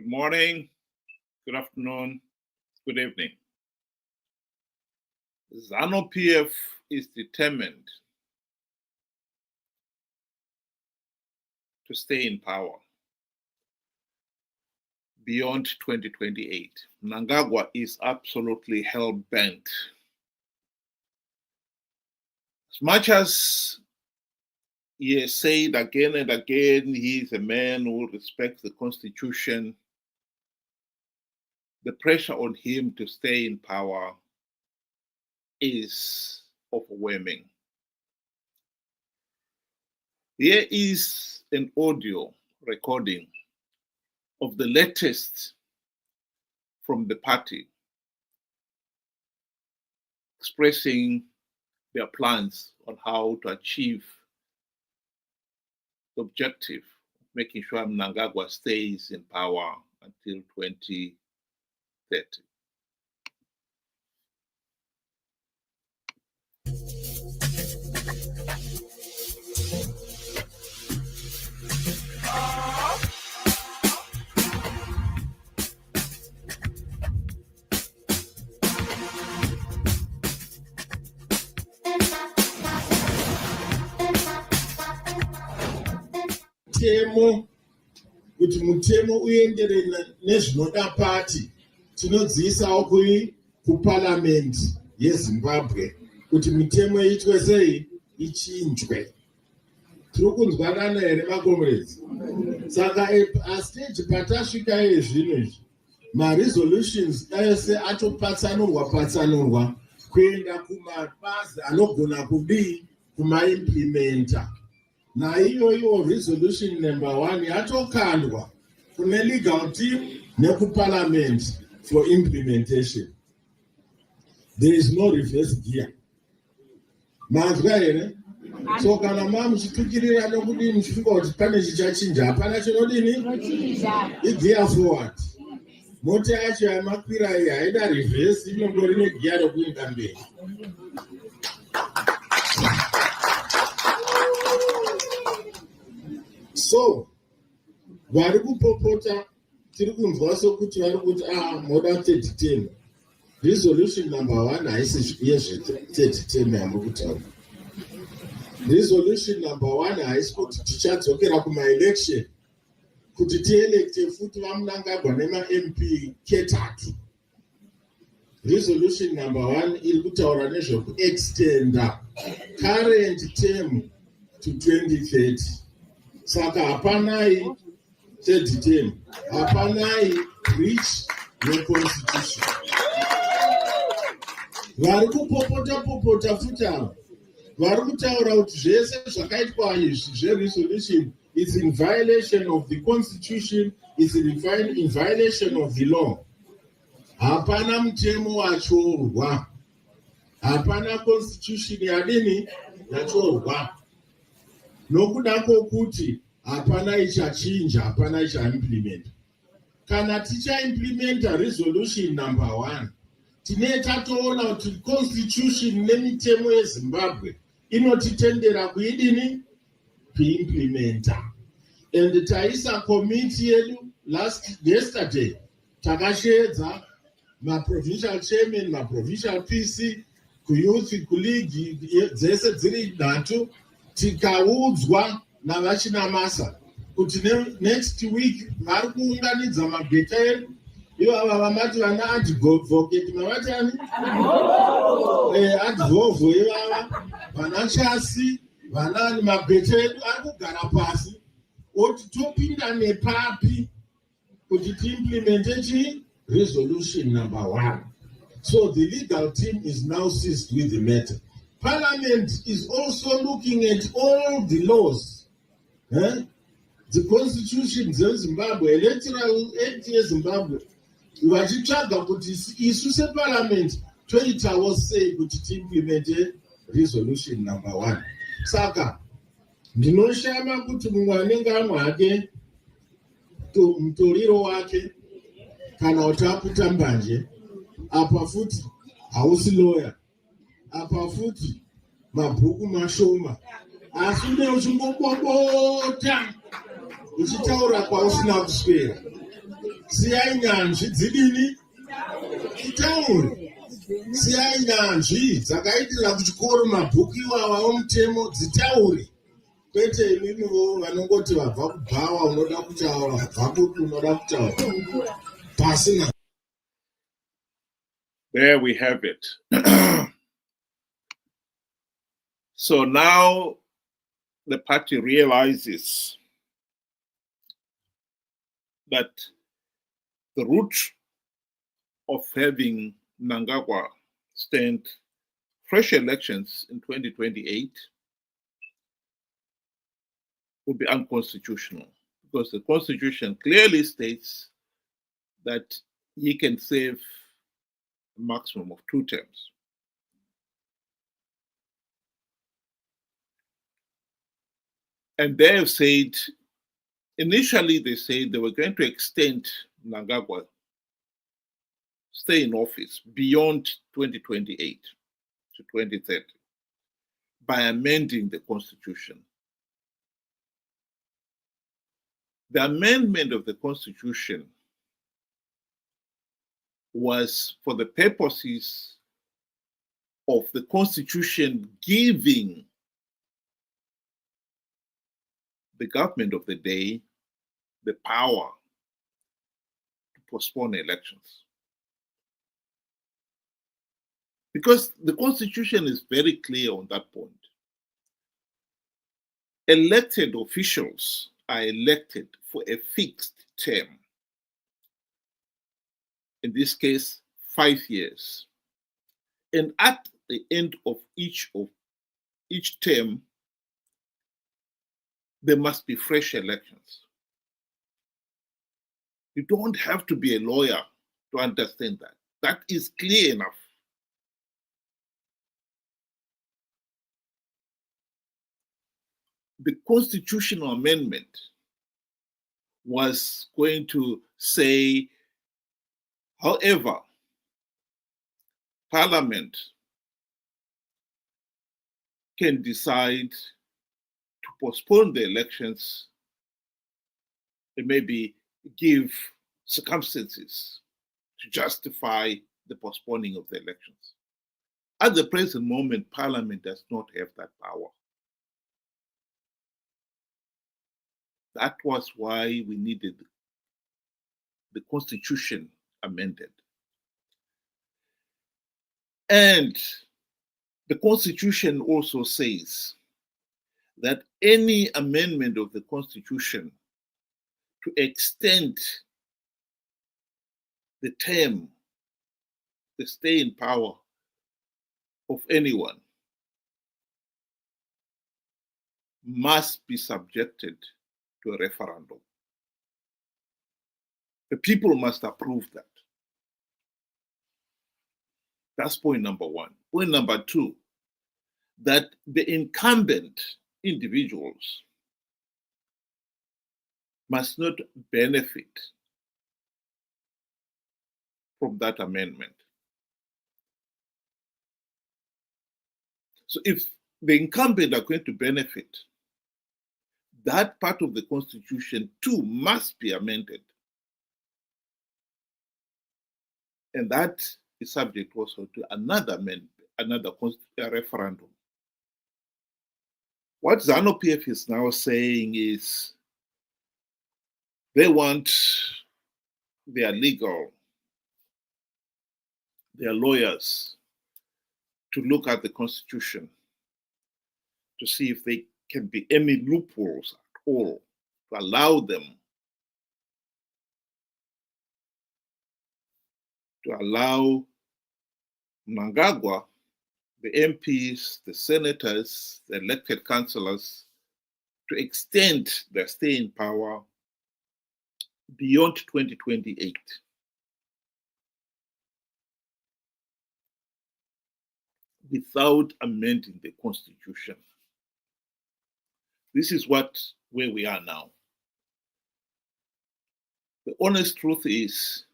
Good morning, good afternoon, good evening. ZANU PF is determined to stay in power beyond 2028. Mnangagwa is absolutely hell-bent. As much as he has said again and again he is a man who respects the Constitution, the pressure on him to stay in power is overwhelming. Here is an audio recording of the latest from the party expressing their plans on how to achieve the objective of making sure Mnangagwa stays in power until 2030. Mutemo kuti mutemo uyenderana nezvinoda pati tinodziisawo kuparliament yeZimbabwe kuti mitemo iitwe sei ichinjwe. Tiri kunzwanana here makomrades? Saka astage patasvika zvino izvi maresolutions ayose atopatsanurwa kuenda kumabazi anogona kudii kumaimplementa. Na iyoyo resolution number 1 yatokandwa kune legal team nekuparliament for implementation. There is no reverse gear. Manzwa here? So kana muchitukirira nokudini muchifika kuti pane chichachinja hapana chinodini? Igear forward. Mota yacho yamakwira iyi haida reverse, inongori negear rokuenda mberi. So, vari kupopota tiri kunzwa sokuti vari kuti moda 30 term. Resolution number 1 haisi yezve 30 term yamuri kutaura. Resolution number 1 haisi kuti tichadzokera kuma-election kuti tielekte futi vaMnangagwa nema-MP ketatu. Resolution number 1 iri kutaura nezvekuextenda current term to 2030. Saka hapanai 30 term, hapanai breach neconstitution. Vari kupopota futi ava vari kutaura kuti zvese zvakaitwa izvi zveresolution is in violation of the constitution, is in violation of the law. Hapana mutemo wachiorwa, hapana constitution yadini yachiorwa. Nokuda kwokuti hapana ichachinja, hapana ichaimplementa. Kana tichaimplementa resolution number 1, tine tatoona kuti constitution nemitemo yeZimbabwe inotitendera kuidini kuimplementa. And taisa committee yedu yesterday takashedza ma-provincial chairman, ma-provincial PC, kuyouth, kuleague dzese dziri 3, tikaudzwa navachinamasa kuti next week vari kuunganidza mabheta edu. Ivava vamati vana advocate mavatani advovo ivava vana chasi vanani mabheta edu ari kugara pasi oti topinda nepapi kuti tiimplemente chi resolution number 1. So the legal team is now seized with the matter. Parliament is also looking at all the laws, the constitution of Zimbabwe, electoral act yeZimbabwe, vachitsvaga kuti isu separliament toitawo sei kuti tiimplemente resolution number 1. Saka ndinoshama kuti mumwe anenge amwe hake mutoriro wake kana kuti aputa mbanje, apa futi hausi lawyer, apa futi mabhuku mashoma, asi une uchingobobota uchitaura kwausina kuswera. siyai nyanzvi dzidini dzitaure, siyai nyanzvi dzakaitira kuchikoro mabhuku iwawa omutemo dzitaure, kwete imimiwo vanongoti vabva kubhawa unoda kutaura, vabva kuti unoda kutaura pasina. There we have it. So now the party realizes that the route of having Mnangagwa stand fresh elections in 2028 would be unconstitutional, because the Constitution clearly states that he can serve a maximum of 2 terms. And they have said, initially they said they were going to extend Mnangagwa stay in office beyond 2028 to 2030 by amending the Constitution. The amendment of the Constitution was for the purposes of the Constitution giving the government of the day the power to postpone elections. Because the Constitution is very clear on that point. Elected officials are elected for a fixed term. In this case, 5 years. And at the end of each term, there must be fresh elections. You don't have to be a lawyer to understand that. That is clear enough. The constitutional amendment was going to say, however, Parliament can decide to postpone the elections and maybe give circumstances to justify the postponing of the elections. At the present moment, Parliament does not have that power. That was why we needed the Constitution amended. And the Constitution also says that any amendment of the Constitution to extend the term, the stay in power of anyone, must be subjected to a referendum. The people must approve that. That's point number one. Point number two, that the incumbent individuals must not benefit from that amendment. So if the incumbent are going to benefit, that part of the Constitution too must be amended. And that is subject also to another referendum. What ZANU PF is now saying is they want their lawyers to look at the Constitution to see if there can be any loopholes at all to allow them to allow Mnangagwa, the MPs, the senators, the elected councillors to extend their stay in power beyond 2028. Without amending the Constitution. This is where we are now. The honest truth is,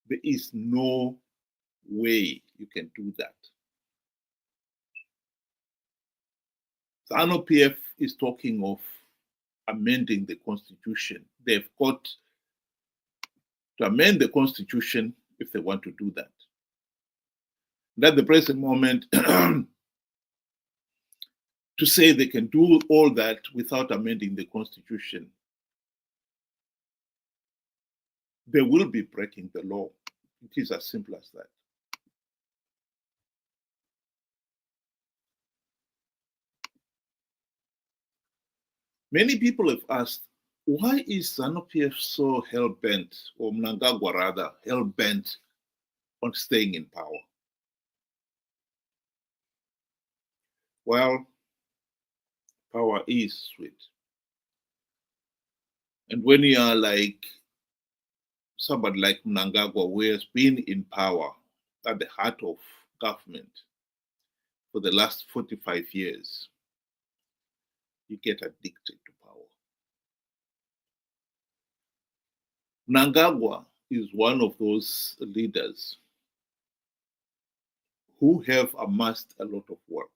there is no way you can do that. ZANU PF is talking of amending the Constitution. They've got to amend the constitution if they want to do that. And at the present moment, to say they can do all that without amending the constitution, they will be breaking the law. It is as simple as that. Many people have asked, why is ZANU PF so hell-bent, or Mnangagwa rather, hell-bent on staying in power? Well, power is sweet. And when you are like somebody like Mnangagwa, who has been in power at the heart of government for the last 45 years, you get addicted to power. Mnangagwa is one of those leaders who have amassed a lot of wealth.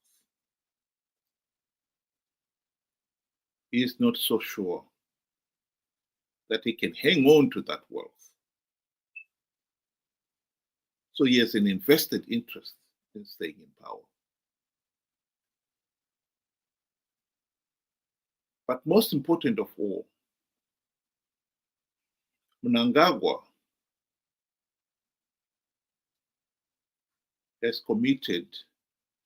He is not so sure that he can hang on to that wealth. So he has an invested interest in staying in power. But most important of all, Mnangagwa has committed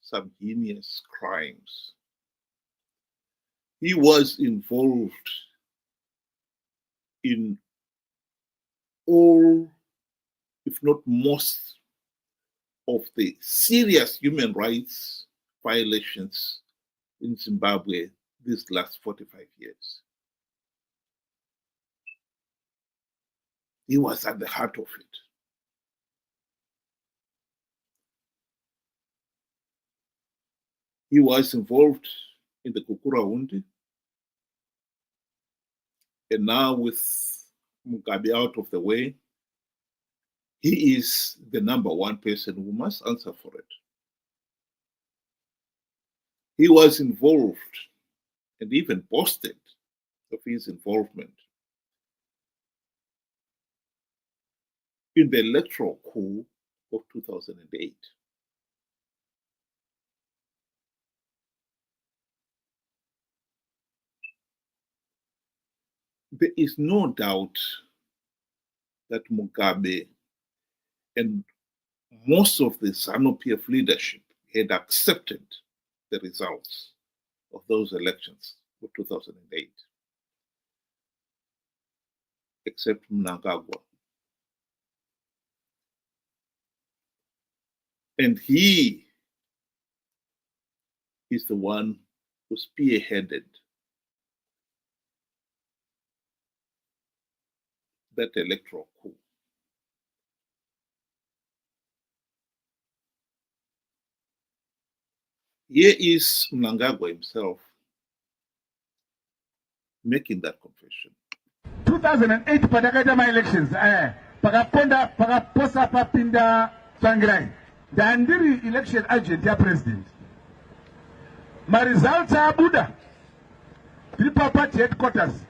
some heinous crimes. He was involved in all, if not most, of the serious human rights violations in Zimbabwe these last 45 years. He was at the heart of it. He was involved in the Kukura. And now with Mugabe out of the way, he is the #1 person who must answer for it. He was involved and even boasted of his involvement in the electoral coup of 2008. There is no doubt that Mugabe and most of the ZANU PF leadership had accepted the results of those elections of 2008, except Mnangagwa. And he is the one who spearheaded that electoral coup. Here is Mnangagwa himself making that confession. 2008 patakaita my elections pakaposa papinda Tsvangirai ndandiri election agent ya president. My results are Buddha. Tiripa party headquarters.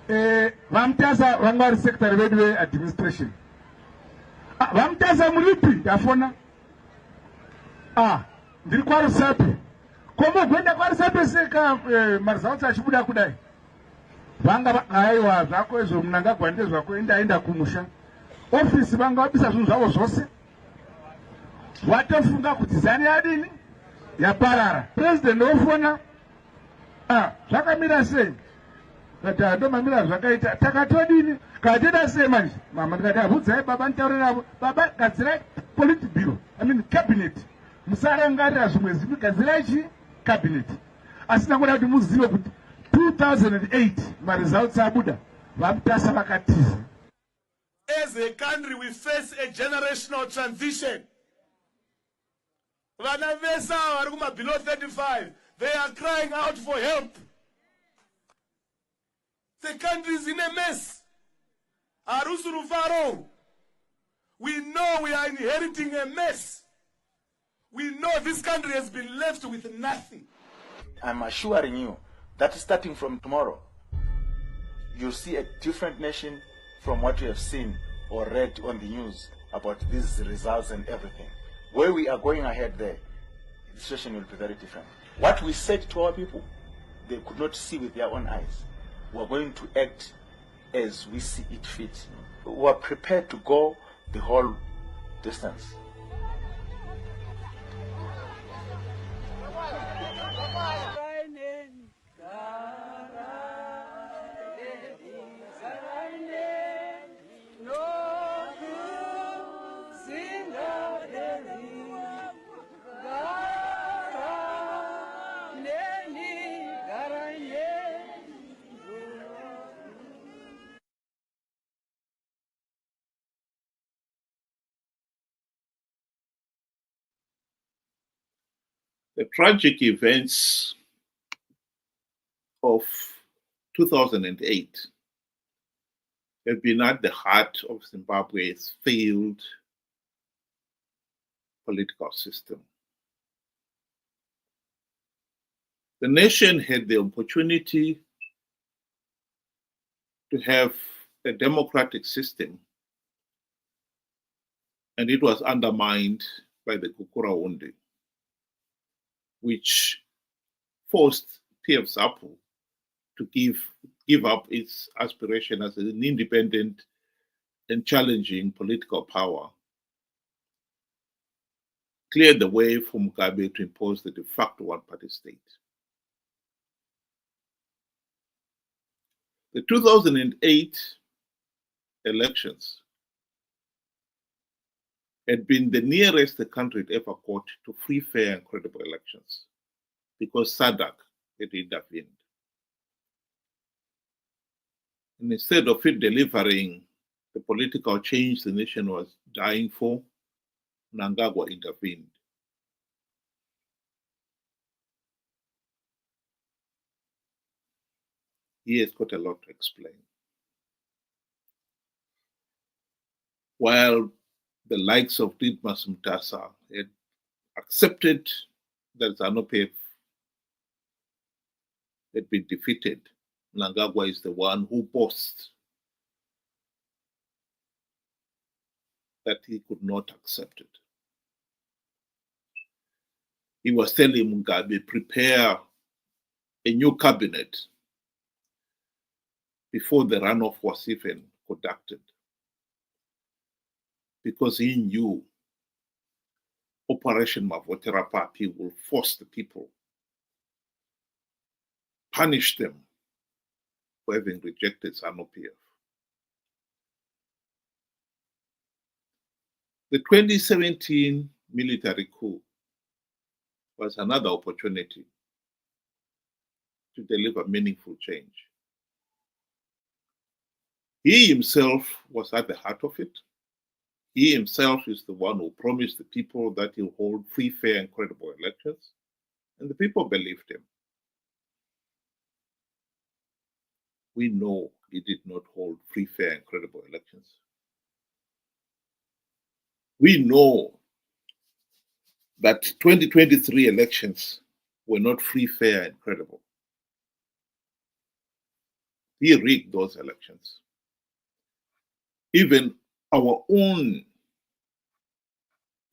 Vamtaza Wangwari sector railway administration. Vamtaza mulipi yafona. Ndiri kwa Rusape. Komo gwenda kwa Rusape seka results achibuda kudai. Vanga aiwa zvako izvo Mnangagwa ndezvako enda kumusha. Office vanga vabisa zvinhu zvavo zvose. Watofunga kuti zani yadini yaparara. President ofona zvakamira sei? Kati ndomamira zvakaita takatodini kateda sei manje mama ndikati abvudzai baba ntaurira baba gadzirai politburo cabinet musarangarira zvimwe zivi gadzirai chi cabinet asina kuda kuti muzive kuti 2008 maresults abuda vamutasa vakatiza. As a country we face a generational transition. Vana vesa vari kuma below 35 they are crying out for help. The country is in a mess. Arusuru, we know we are inheriting a mess. We know this country has been left with nothing. I'm assuring you that starting from tomorrow, you'll see a different nation from what we have seen or read on the news about these results and everything. Where we are going ahead there, the situation will be very different. What we said to our people, they could not see with their own eyes. We are going to act as we see it fit. We are prepared to go the whole distance. The tragic events of 2008 have been at the heart of Zimbabwe's failed political system. The nation had the opportunity to have a democratic system, and it was undermined by the Kukura-Hunde, which forced PF ZAPU to give up its aspiration as an independent and challenging political power, cleared the way for Mugabe to impose the de facto one-party state. The 2008 elections had been the nearest the country had ever got to free, fair, and credible elections because SADC had intervened. And instead of it delivering the political change the nation was dying for, Mnangagwa intervened. He has got a lot to explain. While the likes of Didmas Mtasa had accepted that Zanu PF had been defeated, Mnangagwa is the one who boasts that he could not accept it. He was telling Mugabe, prepare a new cabinet before the runoff was even conducted, because he knew Operation Mavotera Papi will force the people, punish them for having rejected Zanu PF. The 2017 military coup was another opportunity to deliver meaningful change. He himself was at the heart of it. He himself is the one who promised the people that he'll hold free, fair, and credible elections, and the people believed him. We know he did not hold free, fair, and credible elections. We know that 2023 elections were not free, fair, and credible. He rigged those elections. Even our own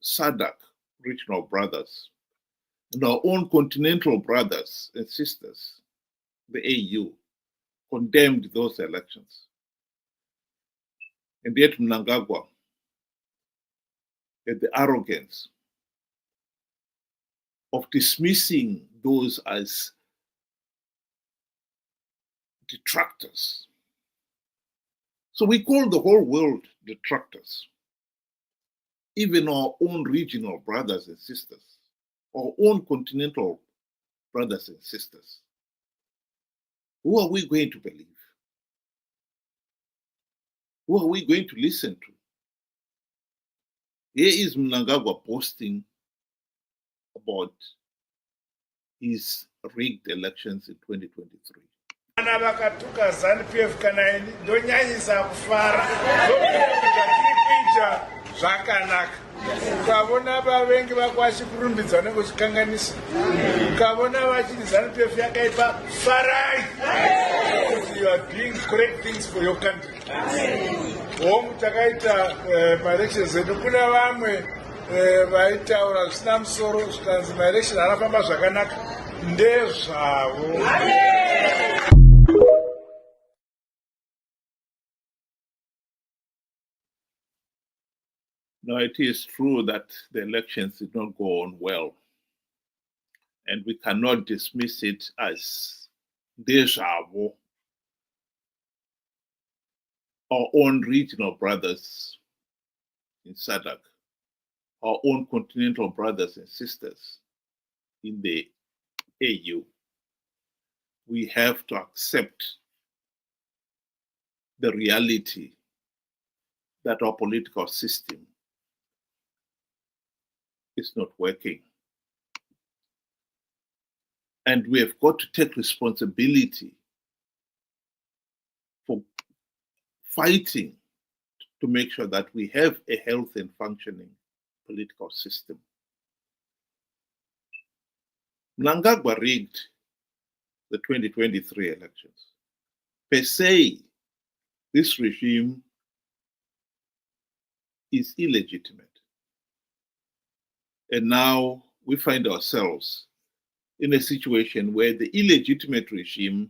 SADC regional brothers and our own continental brothers and sisters, the AU, condemned those elections. And yet Mnangagwa had the arrogance of dismissing those as detractors. So we call the whole world detractors, even our own regional brothers and sisters, our own continental brothers and sisters. Who are we going to believe? Who are we going to listen to? Here is Mnangagwa boasting about his rigged elections in 2023. Vana vakatuka ZANU PF kana ini ndonyanyisa kufara kuita zvakanaka. Ukavona vavengi vakwashi kurumbidza nekuchikanganisa. Ukavona vachiti ZANU PF yakaipa farai. you are doing correct things for your country. Home takaita ma-elections edu kuna vamwe vaitaura zvisina musoro zvikanzi ma-election anofamba zvakanaka ndezvavo. Now, it is true that the elections did not go on well, and we cannot dismiss it as deja vu. Our own regional brothers in SADC, our own continental brothers and sisters in the AU, we have to accept the reality that our political system is not working. And we have got to take responsibility for fighting to make sure that we have a healthy and functioning political system. Mnangagwa rigged the 2023 elections. Per se, this regime is illegitimate. And now we find ourselves in a situation where the illegitimate regime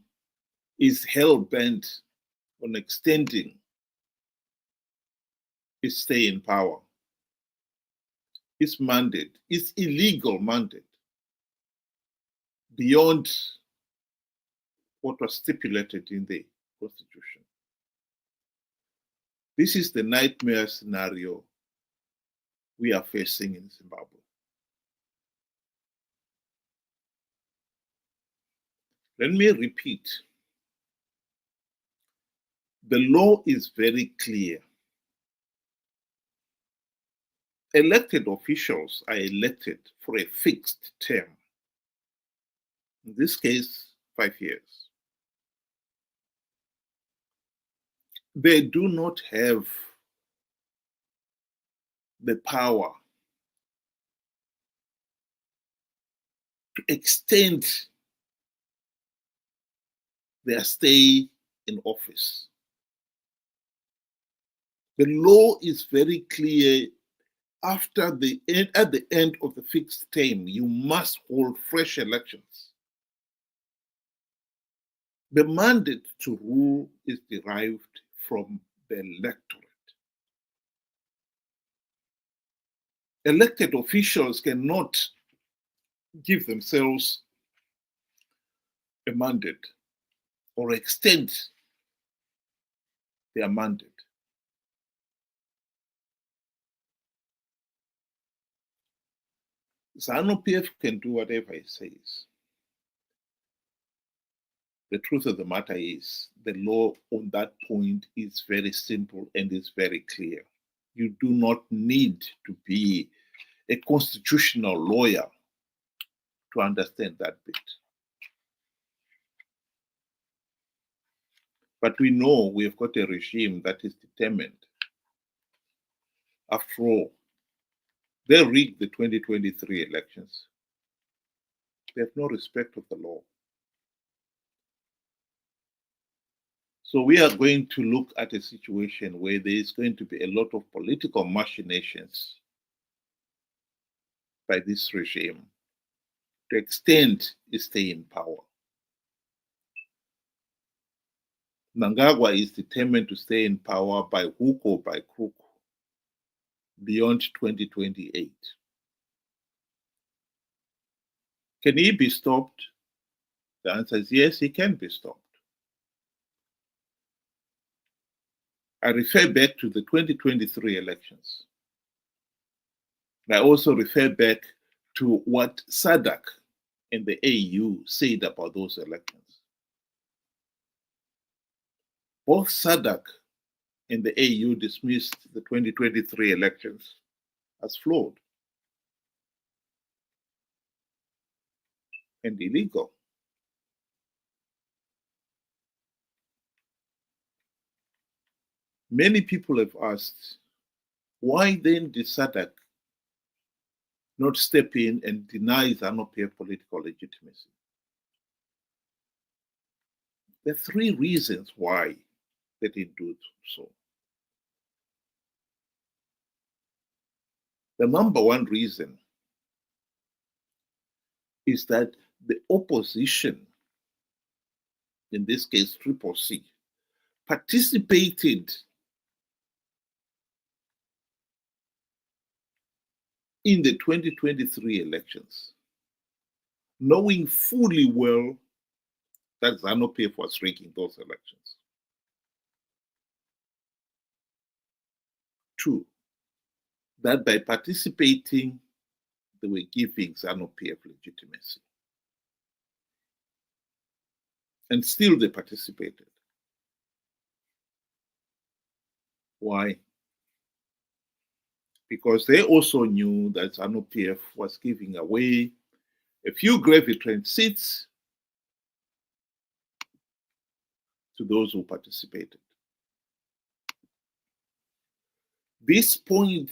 is hell-bent on extending its stay in power, its mandate, its illegal mandate, beyond what was stipulated in the Constitution. This is the nightmare scenario we are facing in Zimbabwe. Let me repeat. The law is very clear. Elected officials are elected for a fixed term. In this case, 5 years. They do not have the power to extend their stay in office. The law is very clear. At the end of the fixed term, you must hold fresh elections. The mandate to rule is derived from the electorate. Elected officials cannot give themselves a mandate or extend their mandate. ZANU PF can do whatever it says. The truth of the matter is, the law on that point is very simple and is very clear. You do not need to be a constitutional lawyer to understand that bit. But we know we've got a regime that is determined. After all, they rigged the 2023 elections. They have no respect of the law. So we are going to look at a situation where there is going to be a lot of political machinations by this regime to extend its stay in power. Mnangagwa is determined to stay in power by hook or by crook beyond 2028. Can he be stopped? The answer is yes, he can be stopped. I refer back to the 2023 elections. I also refer back to what SADC and the AU said about those elections. Both SADC and the AU dismissed the 2023 elections as flawed and illegal. Many people have asked, why then did SADC not step in and deny ZANU PF political legitimacy? There are three reasons why they didn't do so. The number one reason is that the opposition, in this case CCC, participated in the 2023 elections, knowing fully well that ZANU PF was rigging those elections. Two, that by participating, they were giving ZANU PF legitimacy. And still they participated. Why? Because they also knew that ZANU PF was giving away a few gravy train seats to those who participated. This point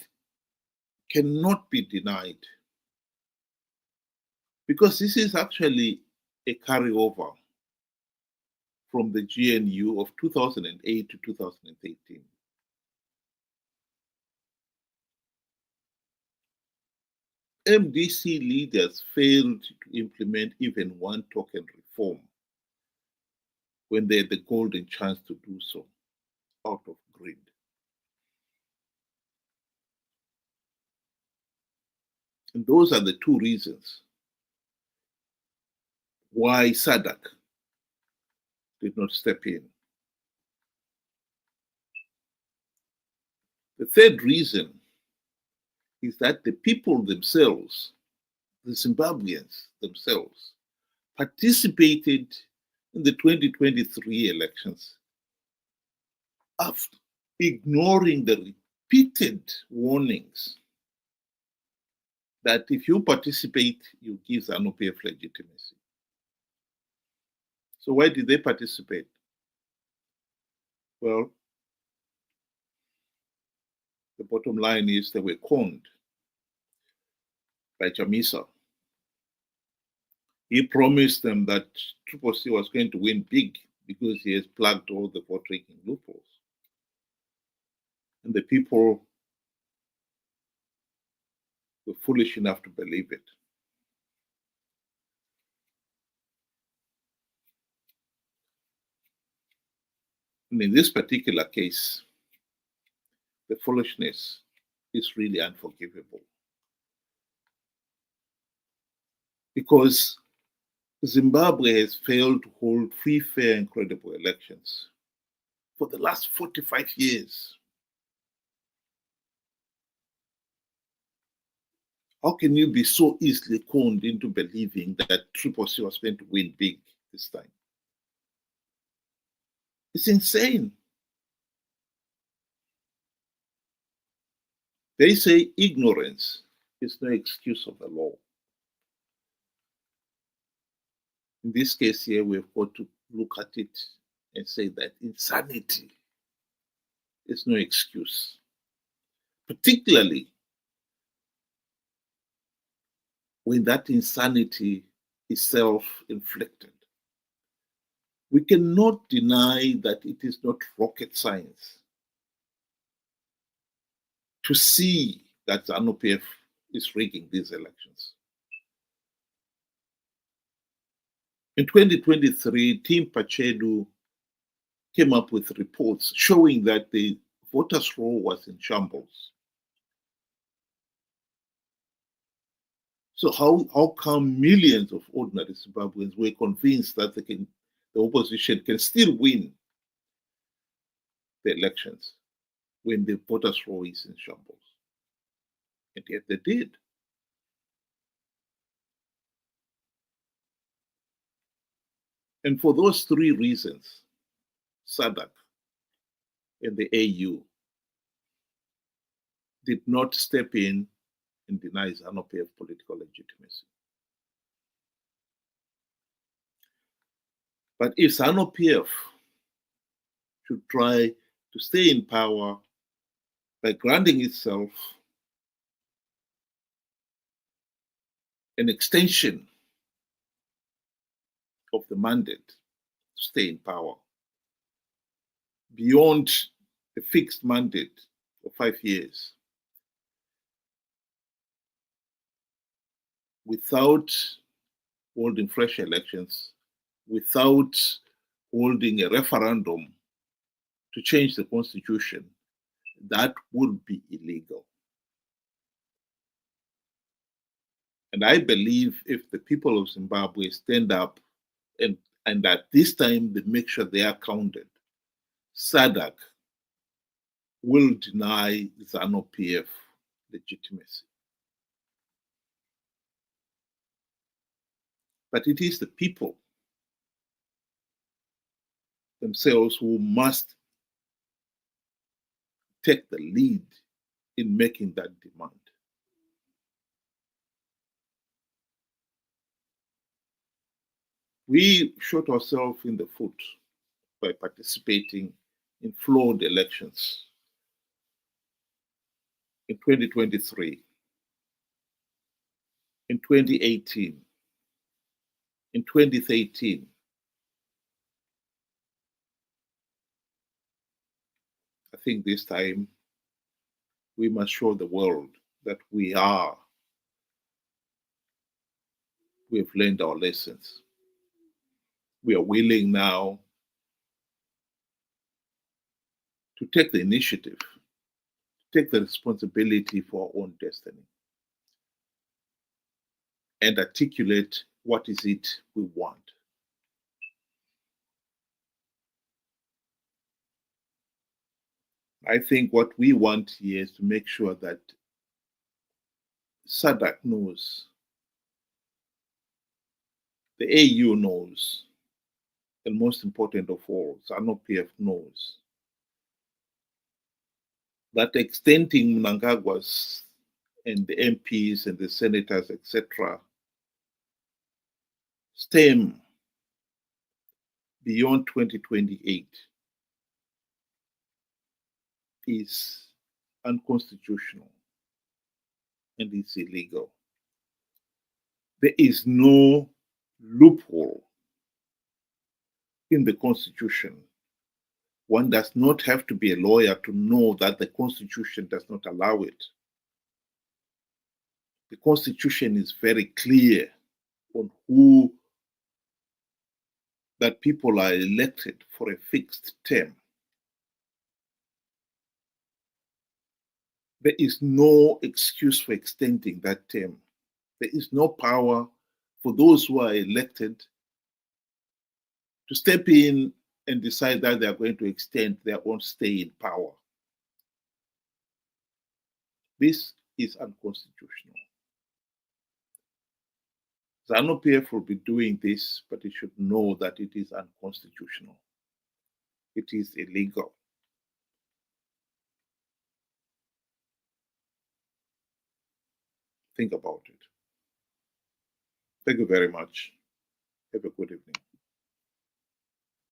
cannot be denied because this is actually a carryover from the GNU of 2008 to 2013. MDC leaders failed to implement even one token reform when they had the golden chance to do so out of greed. And those are the two reasons why SADC did not step in. The third reason is that the people themselves, the Zimbabweans themselves, participated in the 2023 elections after ignoring the repeated warnings that if you participate, you give ZANU PF legitimacy. So why did they participate? Well, the bottom line is they were conned by Chamisa. He promised them that CCC was going to win big because he has plugged all the vote-rigging loopholes. And the people were foolish enough to believe it. And in this particular case, the foolishness is really unforgivable. Because Zimbabwe has failed to hold free, fair, and credible elections for the last 45 years. How can you be so easily conned into believing that CCC was going to win big this time? It's insane. They say ignorance is no excuse of the law. In this case here, we've got to look at it and say that insanity is no excuse, particularly when that insanity is self-inflicted. We cannot deny that it is not rocket science to see that ZANU PF is rigging these elections. In 2023, Team Pachedu came up with reports showing that the voters' roll was in shambles. So how come millions of ordinary Zimbabweans were convinced that the opposition can still win the elections when the voters' roll is in shambles? And yet they did. And for those three reasons, SADC and the AU did not step in and deny ZANU PF political legitimacy. But if ZANU PF should try to stay in power by granting itself an extension of the mandate stay in power beyond a fixed mandate for 5 years without holding fresh elections, without holding a referendum to change the constitution, that would be illegal. And I believe if the people of Zimbabwe stand up and at this time they make sure they are counted, SADC will deny ZANU PF legitimacy. But it is the people themselves who must take the lead in making that demand. We shot ourselves in the foot by participating in flawed elections in 2023, in 2018, in 2013. I think this time we must show the world that we have learned our lessons. We are willing now to take the initiative, take the responsibility for our own destiny, and articulate what is it we want. I think what we want here is to make sure that SADC knows, the AU knows, and most important of all, ZANU PF knows that extending Mnangagwa's and the MPs and the senators, etc., stem beyond 2028 is unconstitutional and it's illegal. There is no loophole in the Constitution. One does not have to be a lawyer to know that the Constitution does not allow it. The Constitution is very clear on who that people are elected for a fixed term. There is no excuse for extending that term. There is no power for those who are elected to step in and decide that they are going to extend their own stay in power. This is unconstitutional. ZANU PF will be doing this, but it should know that it is unconstitutional. It is illegal. Think about it. Thank you very much. Have a good evening.